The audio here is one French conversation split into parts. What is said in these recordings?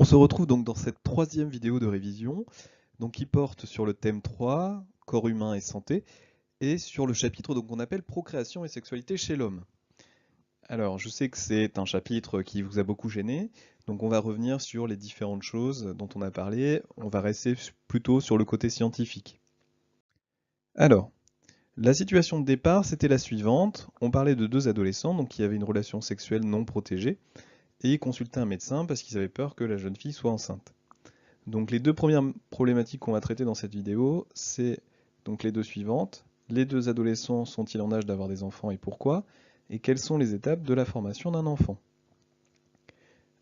On se retrouve donc dans cette troisième vidéo de révision, donc qui porte sur le thème 3, corps humain et santé, et sur le chapitre qu'on appelle procréation et sexualité chez l'homme. Alors, je sais que c'est un chapitre qui vous a beaucoup gêné, donc on va revenir sur les différentes choses dont on a parlé, on va rester plutôt sur le côté scientifique. Alors, la situation de départ, c'était la suivante, on parlait de deux adolescents donc qui avaient une relation sexuelle non protégée, et ils consultaient un médecin parce qu'ils avaient peur que la jeune fille soit enceinte. Donc les deux premières problématiques qu'on va traiter dans cette vidéo, c'est donc les deux suivantes. Les deux adolescents sont-ils en âge d'avoir des enfants et pourquoi? Et quelles sont les étapes de la formation d'un enfant?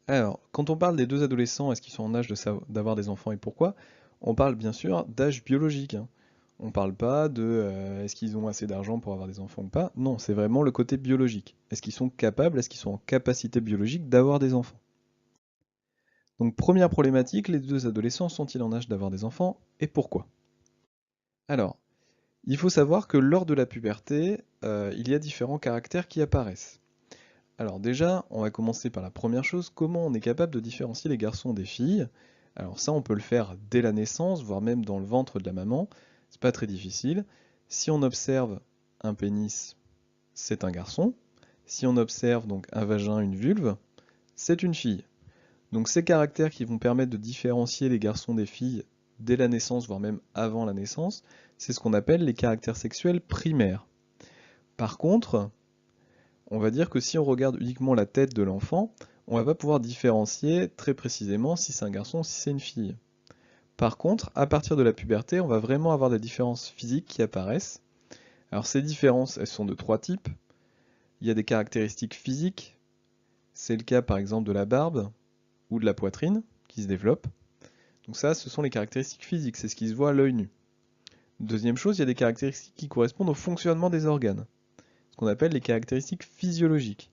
Alors, quand on parle des deux adolescents, est-ce qu'ils sont en âge d'avoir des enfants et pourquoi? On parle bien sûr d'âge biologique, hein. On ne parle pas de est-ce qu'ils ont assez d'argent pour avoir des enfants ou pas. Non, c'est vraiment le côté biologique. Est-ce qu'ils sont capables, est-ce qu'ils sont en capacité biologique d'avoir des enfants? Donc première problématique, les deux adolescents sont-ils en âge d'avoir des enfants et pourquoi? Alors, il faut savoir que lors de la puberté, il y a différents caractères qui apparaissent. Alors déjà, on va commencer par la première chose, comment on est capable de différencier les garçons des filles? Alors ça, on peut le faire dès la naissance, voire même dans le ventre de la maman, c'est pas très difficile. Si on observe un pénis, c'est un garçon. Si on observe donc un vagin, une vulve, c'est une fille. Donc ces caractères qui vont permettre de différencier les garçons des filles dès la naissance, voire même avant la naissance, c'est ce qu'on appelle les caractères sexuels primaires. Par contre, on va dire que si on regarde uniquement la tête de l'enfant, on va pas pouvoir différencier très précisément si c'est un garçon ou si c'est une fille. Par contre, à partir de la puberté, on va vraiment avoir des différences physiques qui apparaissent. Alors ces différences, elles sont de trois types. Il y a des caractéristiques physiques, c'est le cas par exemple de la barbe ou de la poitrine qui se développe. Donc ça, ce sont les caractéristiques physiques, c'est ce qui se voit à l'œil nu. Deuxième chose, il y a des caractéristiques qui correspondent au fonctionnement des organes, ce qu'on appelle les caractéristiques physiologiques.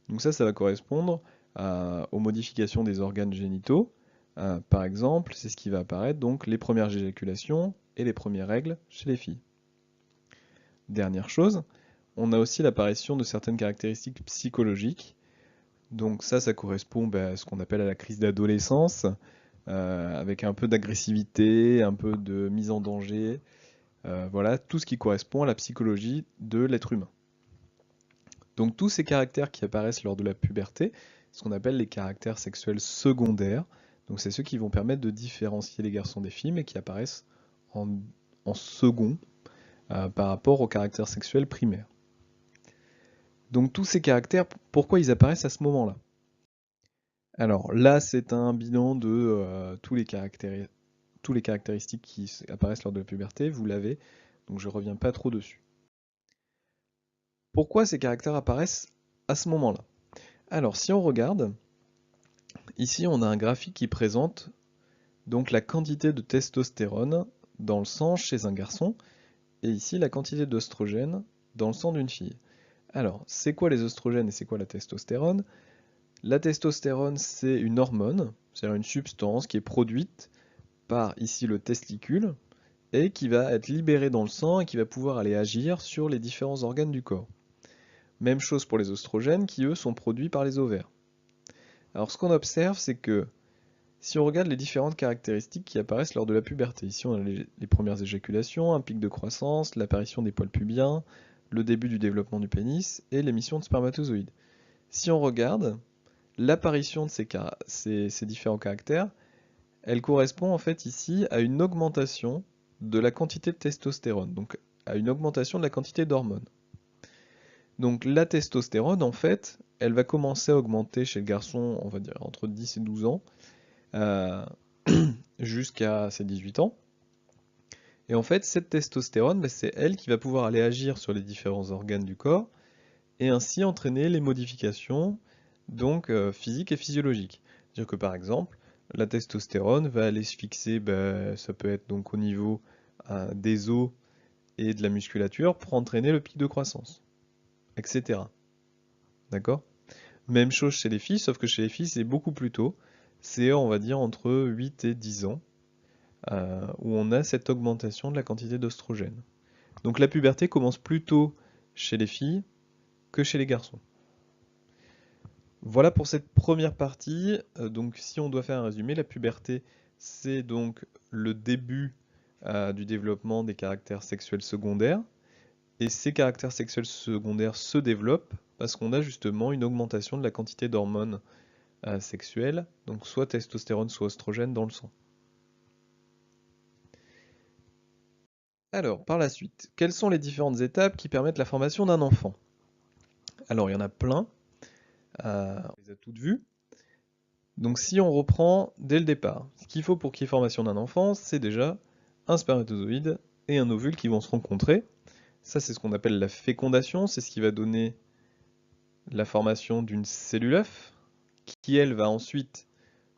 Donc ça va correspondre aux modifications des organes génitaux. Par exemple, c'est ce qui va apparaître, donc les premières éjaculations et les premières règles chez les filles. Dernière chose, on a aussi l'apparition de certaines caractéristiques psychologiques. Donc ça correspond à ce qu'on appelle à la crise d'adolescence, avec un peu d'agressivité, un peu de mise en danger, voilà, tout ce qui correspond à la psychologie de l'être humain. Donc tous ces caractères qui apparaissent lors de la puberté, ce qu'on appelle les caractères sexuels secondaires, donc c'est ceux qui vont permettre de différencier les garçons des filles, mais qui apparaissent en second par rapport aux caractères sexuels primaires. Donc tous ces caractères, pourquoi ils apparaissent à ce moment-là? Alors là, c'est un bilan de tous les caractéristiques qui apparaissent lors de la puberté, vous l'avez, donc je ne reviens pas trop dessus. Pourquoi ces caractères apparaissent à ce moment-là? Alors si on regarde, ici on a un graphique qui présente donc la quantité de testostérone dans le sang chez un garçon, et ici la quantité d'œstrogène dans le sang d'une fille. Alors, c'est quoi les œstrogènes et c'est quoi la testostérone? La testostérone, c'est une hormone, c'est-à-dire une substance qui est produite par ici le testicule, et qui va être libérée dans le sang et qui va pouvoir aller agir sur les différents organes du corps. Même chose pour les œstrogènes qui, eux, sont produits par les ovaires. Alors ce qu'on observe, c'est que si on regarde les différentes caractéristiques qui apparaissent lors de la puberté, ici on a les premières éjaculations, un pic de croissance, l'apparition des poils pubiens, le début du développement du pénis et l'émission de spermatozoïdes. Si on regarde, l'apparition de ces différents caractères, elle correspond en fait ici à une augmentation de la quantité de testostérone, donc à une augmentation de la quantité d'hormones. Donc la testostérone, en fait, elle va commencer à augmenter chez le garçon, on va dire entre 10 et 12 ans, euh, jusqu'à ses 18 ans. Et en fait, cette testostérone, c'est elle qui va pouvoir aller agir sur les différents organes du corps et ainsi entraîner les modifications donc physiques et physiologiques. C'est-à-dire que par exemple, la testostérone va aller se fixer, ça peut être donc au niveau des os et de la musculature pour entraîner le pic de croissance, etc. D'accord? Même chose chez les filles, sauf que chez les filles, c'est beaucoup plus tôt. C'est, on va dire, entre 8 et 10 ans, où on a cette augmentation de la quantité d'oestrogène. Donc la puberté commence plus tôt chez les filles que chez les garçons. Voilà pour cette première partie. Donc si on doit faire un résumé, la puberté, c'est donc le début du développement des caractères sexuels secondaires. Et ces caractères sexuels secondaires se développent parce qu'on a justement une augmentation de la quantité d'hormones sexuelles, donc soit testostérone, soit oestrogène dans le sang. Alors, par la suite, quelles sont les différentes étapes qui permettent la formation d'un enfant? Alors, il y en a plein, on les a toutes vues. Donc si on reprend dès le départ, ce qu'il faut pour qu'il y ait formation d'un enfant, c'est déjà un spermatozoïde et un ovule qui vont se rencontrer. Ça, c'est ce qu'on appelle la fécondation, c'est ce qui va donner la formation d'une cellule œuf, qui elle va ensuite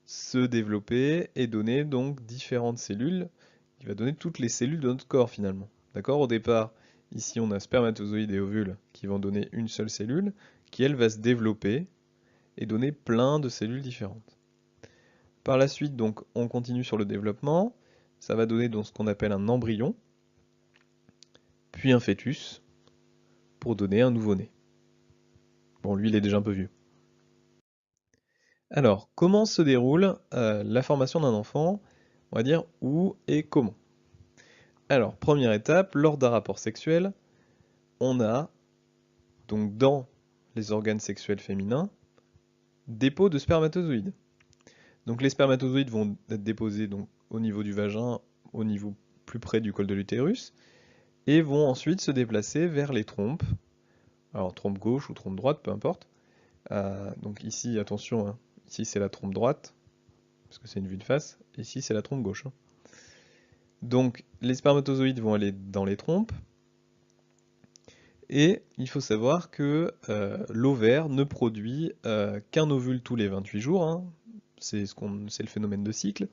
se développer et donner donc différentes cellules, qui va donner toutes les cellules de notre corps finalement. D'accord? Au départ, ici on a spermatozoïde et ovule qui vont donner une seule cellule, qui elle va se développer et donner plein de cellules différentes. Par la suite, donc, on continue sur le développement. Ça va donner donc ce qu'on appelle un embryon, puis un fœtus, pour donner un nouveau-né. Bon, lui, il est déjà un peu vieux. Alors, comment se déroule la formation d'un enfant? On va dire où et comment. Alors, première étape, lors d'un rapport sexuel, on a donc dans les organes sexuels féminins dépôt de spermatozoïdes. Donc les spermatozoïdes vont être déposés donc, au niveau du vagin, au niveau plus près du col de l'utérus, et vont ensuite se déplacer vers les trompes, alors trompe gauche ou trompe droite, peu importe. Donc ici, attention, hein, ici c'est la trompe droite, parce que c'est une vue de face, ici c'est la trompe gauche. Hein. Donc les spermatozoïdes vont aller dans les trompes, et il faut savoir que l'ovaire ne produit qu'un ovule tous les 28 jours, hein. C'est le phénomène de cycle,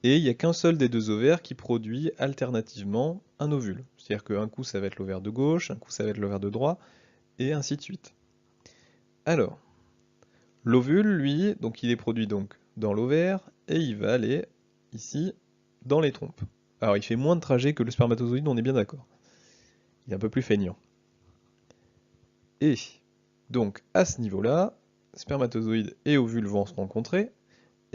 et il n'y a qu'un seul des deux ovaires qui produit alternativement un ovule. C'est-à-dire qu'un coup ça va être l'ovaire de gauche, un coup ça va être l'ovaire de droite, et ainsi de suite. Alors, l'ovule, lui, donc il est produit donc dans l'ovaire, et il va aller ici dans les trompes. Alors il fait moins de trajet que le spermatozoïde, on est bien d'accord. Il est un peu plus feignant. Et donc à ce niveau-là, spermatozoïde et ovule vont se rencontrer,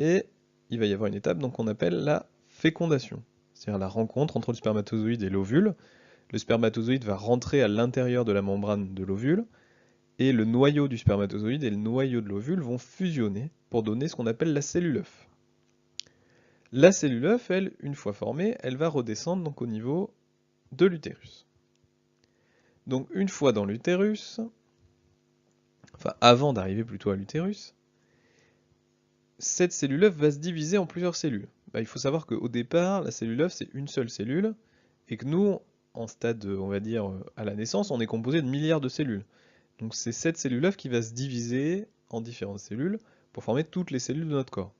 et il va y avoir une étape qu'on appelle la fécondation. C'est-à-dire la rencontre entre le spermatozoïde et l'ovule. Le spermatozoïde va rentrer à l'intérieur de la membrane de l'ovule, et le noyau du spermatozoïde et le noyau de l'ovule vont fusionner pour donner ce qu'on appelle la cellule œuf. La cellule œuf, elle, une fois formée, elle va redescendre donc au niveau de l'utérus. Donc une fois dans l'utérus, enfin avant d'arriver plutôt à l'utérus, cette cellule œuf va se diviser en plusieurs cellules. Il faut savoir qu'au départ, la cellule œuf c'est une seule cellule, et que nous, en stade, on va dire, à la naissance, on est composé de milliards de cellules. Donc c'est cette cellule œuf qui va se diviser en différentes cellules pour former toutes les cellules de notre corps.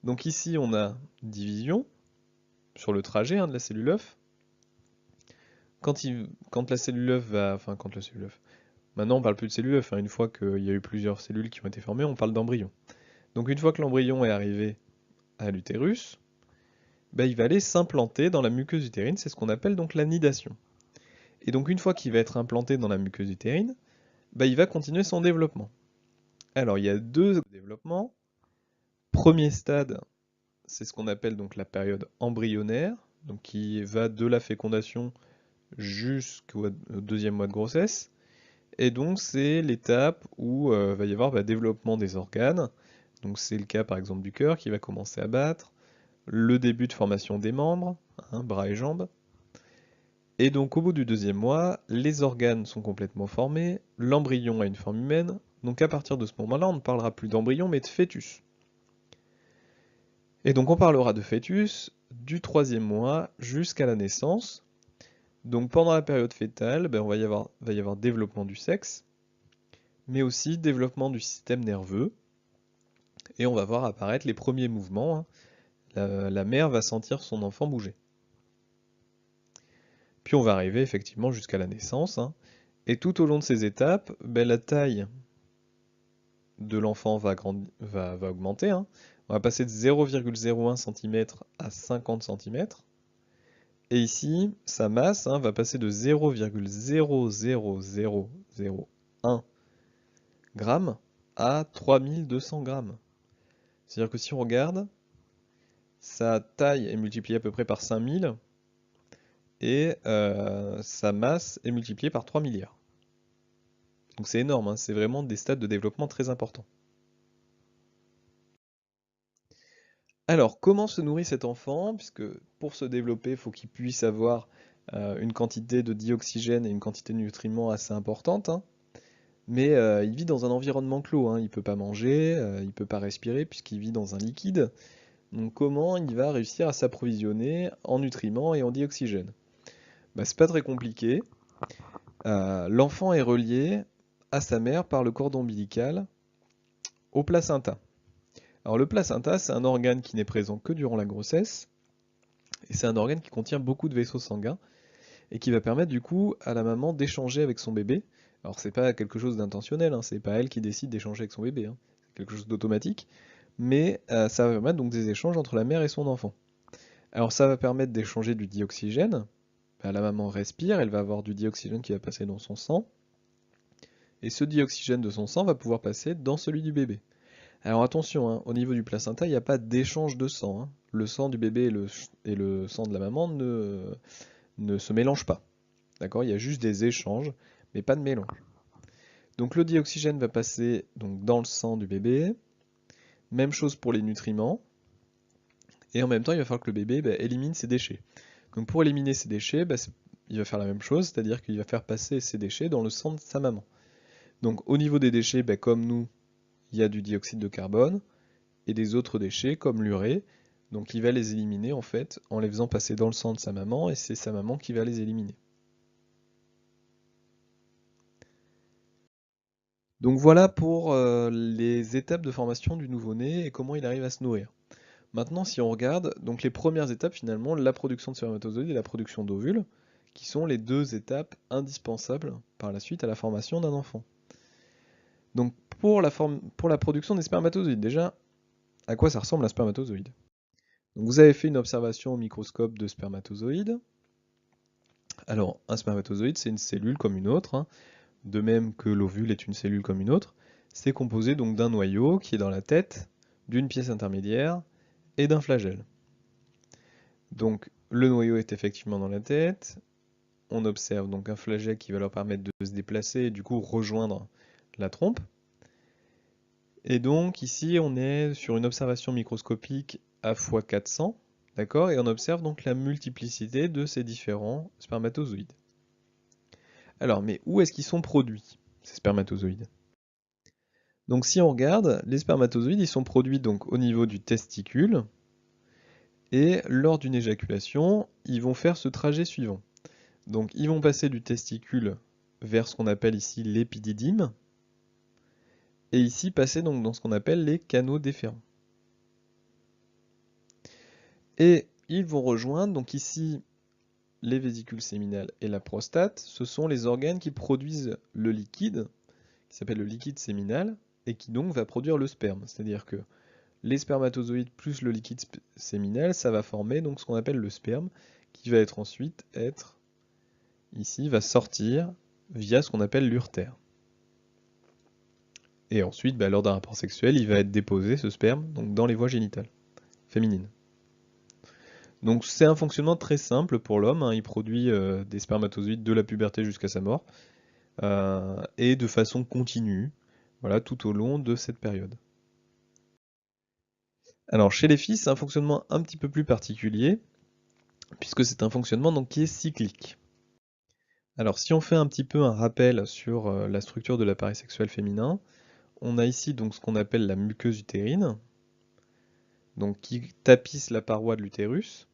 Donc ici on a division sur le trajet de la cellule œuf. Quand la cellule œuf va... Enfin quand la cellule œuf... Maintenant on parle plus de cellule œuf, hein. Une fois qu'il y a eu plusieurs cellules qui ont été formées, on parle d'embryon. Donc une fois que l'embryon est arrivé à l'utérus, il va aller s'implanter dans la muqueuse utérine, c'est ce qu'on appelle donc la nidation. Et donc une fois qu'il va être implanté dans la muqueuse utérine, il va continuer son développement. Alors il y a deux développements. Premier stade, c'est ce qu'on appelle donc la période embryonnaire, donc qui va de la fécondation jusqu'au deuxième mois de grossesse. Et donc c'est l'étape où va y avoir développement des organes. Donc c'est le cas par exemple du cœur qui va commencer à battre, le début de formation des membres, hein, bras et jambes. Et donc au bout du deuxième mois, les organes sont complètement formés, l'embryon a une forme humaine, donc à partir de ce moment-là, on ne parlera plus d'embryon mais de fœtus. Et donc on parlera de fœtus du troisième mois jusqu'à la naissance. Donc pendant la période fœtale, va y avoir développement du sexe, mais aussi développement du système nerveux, et on va voir apparaître les premiers mouvements. Hein. La mère va sentir son enfant bouger. Puis on va arriver effectivement jusqu'à la naissance, hein. Et tout au long de ces étapes, la taille de l'enfant va augmenter. Hein. On va passer de 0,01 cm à 50 cm. Et ici, sa masse va passer de 0,00001 g à 3200 grammes. C'est-à-dire que si on regarde, sa taille est multipliée à peu près par 5000 et sa masse est multipliée par 3 milliards. Donc c'est énorme, hein, c'est vraiment des stades de développement très importants. Alors, comment se nourrit cet enfant? Puisque pour se développer, il faut qu'il puisse avoir une quantité de dioxygène et une quantité de nutriments assez importante, hein. Mais il vit dans un environnement clos, hein. Il ne peut pas manger, il ne peut pas respirer puisqu'il vit dans un liquide. Donc comment il va réussir à s'approvisionner en nutriments et en dioxygène? Bah, c'est pas très compliqué. L'enfant est relié à sa mère par le cordon ombilical au placenta. Alors le placenta, c'est un organe qui n'est présent que durant la grossesse, et c'est un organe qui contient beaucoup de vaisseaux sanguins, et qui va permettre du coup à la maman d'échanger avec son bébé. Alors c'est pas quelque chose d'intentionnel, hein, c'est pas elle qui décide d'échanger avec son bébé, hein, c'est quelque chose d'automatique, mais ça va permettre donc des échanges entre la mère et son enfant. Alors ça va permettre d'échanger du dioxygène. Bah, la maman respire, elle va avoir du dioxygène qui va passer dans son sang, et ce dioxygène de son sang va pouvoir passer dans celui du bébé. Alors attention, hein, au niveau du placenta, il n'y a pas d'échange de sang, hein. Le sang du bébé et le sang de la maman ne se mélangent pas. D'accord? Il y a juste des échanges, mais pas de mélange. Donc le dioxygène va passer donc, dans le sang du bébé. Même chose pour les nutriments. Et en même temps, il va falloir que le bébé élimine ses déchets. Donc pour éliminer ses déchets, il va faire la même chose, c'est-à-dire qu'il va faire passer ses déchets dans le sang de sa maman. Donc au niveau des déchets, comme nous, il y a du dioxyde de carbone et des autres déchets comme l'urée. Donc il va les éliminer en fait en les faisant passer dans le sang de sa maman et c'est sa maman qui va les éliminer. Donc voilà pour les étapes de formation du nouveau-né et comment il arrive à se nourrir. Maintenant, si on regarde, donc les premières étapes finalement, la production de spermatozoïdes et la production d'ovules, qui sont les deux étapes indispensables par la suite à la formation d'un enfant. Donc pour la production des spermatozoïdes, déjà, à quoi ça ressemble un spermatozoïde? Donc vous avez fait une observation au microscope de spermatozoïdes. Alors un spermatozoïde, c'est une cellule comme une autre, hein, de même que l'ovule est une cellule comme une autre. C'est composé donc d'un noyau qui est dans la tête, d'une pièce intermédiaire et d'un flagelle. Donc le noyau est effectivement dans la tête. On observe donc un flagelle qui va leur permettre de se déplacer et du coup rejoindre la trompe. Et donc ici on est sur une observation microscopique à x400, d'accord? Et on observe donc la multiplicité de ces différents spermatozoïdes. Alors, mais où est-ce qu'ils sont produits, ces spermatozoïdes? Donc si on regarde, les spermatozoïdes, ils sont produits donc au niveau du testicule, et lors d'une éjaculation, ils vont faire ce trajet suivant. Donc ils vont passer du testicule vers ce qu'on appelle ici l'épididyme, et ici passer donc dans ce qu'on appelle les canaux déférents. Et ils vont rejoindre, donc ici, les vésicules séminales et la prostate, ce sont les organes qui produisent le liquide, qui s'appelle le liquide séminal, et qui donc va produire le sperme. C'est-à-dire que les spermatozoïdes plus le liquide séminal, ça va former donc ce qu'on appelle le sperme, qui va ici, va sortir via ce qu'on appelle l'urtère. Et ensuite, lors d'un rapport sexuel, il va être déposé, ce sperme, donc dans les voies génitales féminines. Donc c'est un fonctionnement très simple pour l'homme, hein. Il produit des spermatozoïdes de la puberté jusqu'à sa mort, et de façon continue, voilà, tout au long de cette période. Alors chez les filles, c'est un fonctionnement un petit peu plus particulier, puisque c'est un fonctionnement donc, qui est cyclique. Alors si on fait un petit peu un rappel sur la structure de l'appareil sexuel féminin, on a ici donc ce qu'on appelle la muqueuse utérine, donc qui tapisse la paroi de l'utérus.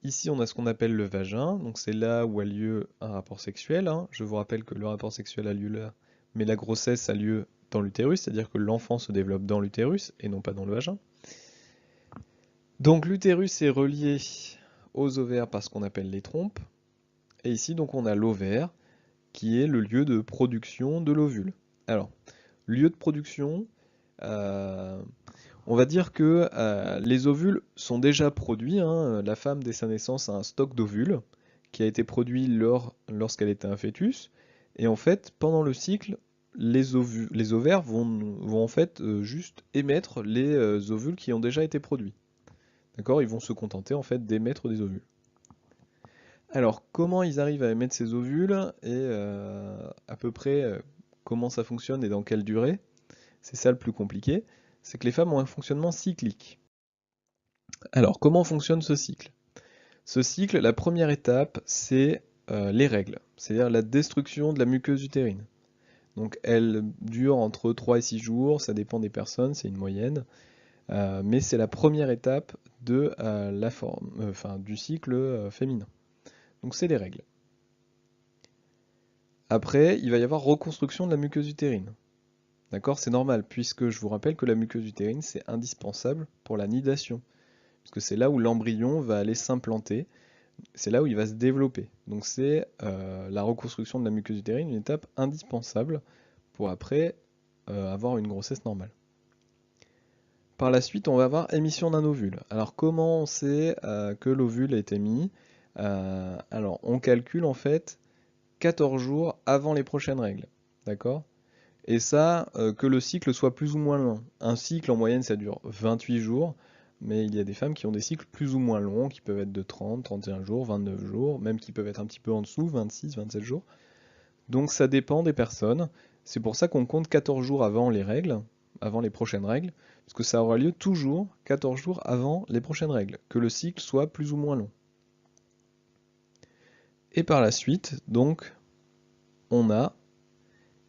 Ici on a ce qu'on appelle le vagin, donc c'est là où a lieu un rapport sexuel, hein. Je vous rappelle que le rapport sexuel a lieu là, mais la grossesse a lieu dans l'utérus, c'est-à-dire que l'enfant se développe dans l'utérus et non pas dans le vagin. Donc l'utérus est relié aux ovaires par ce qu'on appelle les trompes. Et ici, donc, on a l'ovaire, qui est le lieu de production de l'ovule. Alors, lieu de production, on va dire que les ovules sont déjà produits, hein. La femme, dès sa naissance, a un stock d'ovules qui a été produit lorsqu'elle était un fœtus. Et en fait, pendant le cycle, les ovaires vont en fait juste émettre les ovules qui ont déjà été produits. D'accord? Ils vont se contenter en fait d'émettre des ovules. Alors, comment ils arrivent à émettre ces ovules et à peu près comment ça fonctionne et dans quelle durée? C'est ça le plus compliqué, c'est que les femmes ont un fonctionnement cyclique. Alors, comment fonctionne ce cycle? Ce cycle, la première étape, c'est les règles, c'est-à-dire la destruction de la muqueuse utérine. Donc, elle dure entre 3 et 6 jours, ça dépend des personnes, c'est une moyenne, mais c'est la première étape de, du cycle féminin. Donc, c'est les règles. Après, il va y avoir reconstruction de la muqueuse utérine. D'accord? C'est normal, puisque je vous rappelle que la muqueuse utérine, c'est indispensable pour la nidation. Parce que c'est là où l'embryon va aller s'implanter, c'est là où il va se développer. Donc c'est la reconstruction de la muqueuse utérine, une étape indispensable pour après avoir une grossesse normale. Par la suite, on va avoir émission d'un ovule. Alors comment on sait que l'ovule a été émis? Alors on calcule en fait 14 jours avant les prochaines règles. D'accord? Et ça, que le cycle soit plus ou moins long. Un cycle, en moyenne, ça dure 28 jours, mais il y a des femmes qui ont des cycles plus ou moins longs, qui peuvent être de 30, 31 jours, 29 jours, même qui peuvent être un petit peu en dessous, 26, 27 jours. Donc ça dépend des personnes. C'est pour ça qu'on compte 14 jours avant les règles, avant les prochaines règles, parce que ça aura lieu toujours 14 jours avant les prochaines règles, que le cycle soit plus ou moins long. Et par la suite, donc, on a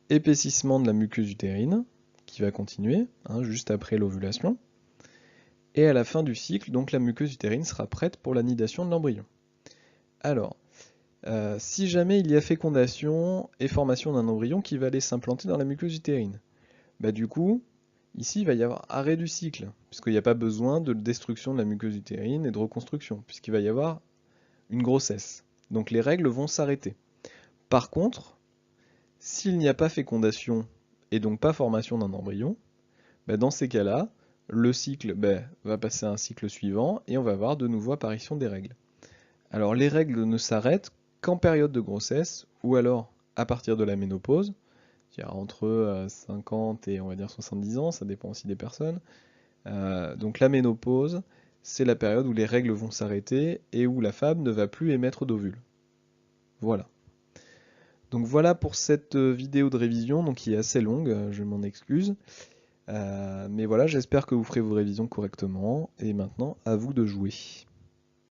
épaississement de la muqueuse utérine, qui va continuer, juste après l'ovulation. Et à la fin du cycle, donc la muqueuse utérine sera prête pour la nidation de l'embryon. Alors, si jamais il y a fécondation et formation d'un embryon qui va aller s'implanter dans la muqueuse utérine, bah du coup, ici il va y avoir arrêt du cycle, puisqu'il n'y a pas besoin de destruction de la muqueuse utérine et de reconstruction, puisqu'il va y avoir une grossesse. Donc les règles vont s'arrêter. Par contre, s'il n'y a pas fécondation et donc pas formation d'un embryon, bah dans ces cas-là, le cycle va passer à un cycle suivant et on va avoir de nouveau apparition des règles. Alors les règles ne s'arrêtent qu'en période de grossesse ou alors à partir de la ménopause, c'est-à-dire entre 50 et on va dire 70 ans, ça dépend aussi des personnes. Donc la ménopause, c'est la période où les règles vont s'arrêter et où la femme ne va plus émettre d'ovules. Voilà. Donc voilà pour cette vidéo de révision, donc qui est assez longue, je m'en excuse. Mais voilà, j'espère que vous ferez vos révisions correctement. Et maintenant, à vous de jouer.